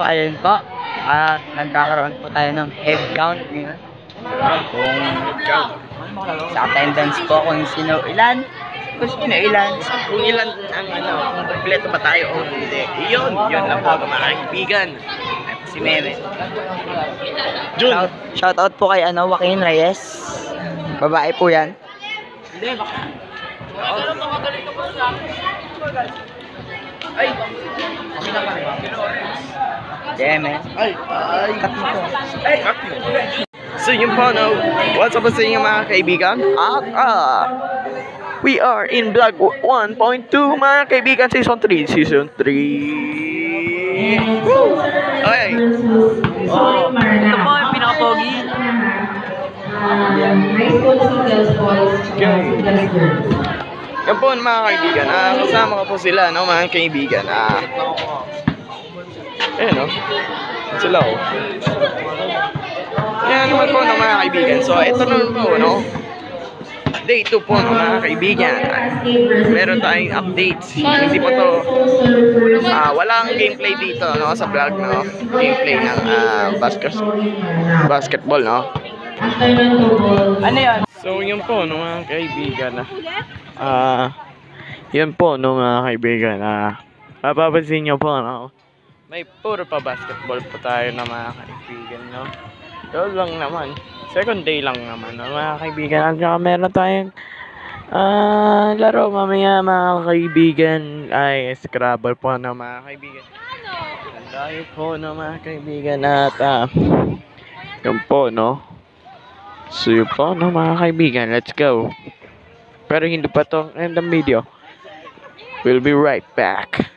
ayun po. Nagkakaroon po tayo ng head count ngayon. Kung sa attendance po kung sino ilan. Kung ilan ang kung kompleto ba tayo o hindi. Yun lang po mga kaibigan. Si Meme. Jun. Shout out po kay Joaquin Reyes. Babae po yan. Hindi, baka. Ay! Okay na pa rin. Jeme. Ay! Cut mo po. Cut mo. So yun po, no? What's up sa inyo mga kaibigan? We are in vlog 1.2 mga kaibigan, season 3. Season 3. Woo! Okay. Ito po yung pinaka-pogi. Yan po mga kaibigan, kasama ko po sila, no, mga kaibigan. Ayan, no? Sila, oh. Yan naman po, no, mga kaibigan. So, ito naman po, no? Day 2 po, no, mga kaibigan. Meron tayong updates. Hindi po to, walang gameplay dito, no, sa vlog, no? Gameplay ng basketball, no? Ano yun? So, yun po, no, mga kaibigan. Yun po, no, mga kaibigan. Mapapansin nyo po, no? May puro pa basketball po tayo na mga kaibigan, no? Yun lang naman. Second day lang naman, no, mga kaibigan. At saka meron tayong laro mamaya, mga kaibigan. Ay, Scrabble po, no, mga kaibigan. Dahil po, no, mga kaibigan. At, yun po, no? So yun po, no, mga kaibigan. Let's go. Pero hindi pa to end ang video. We'll be right back.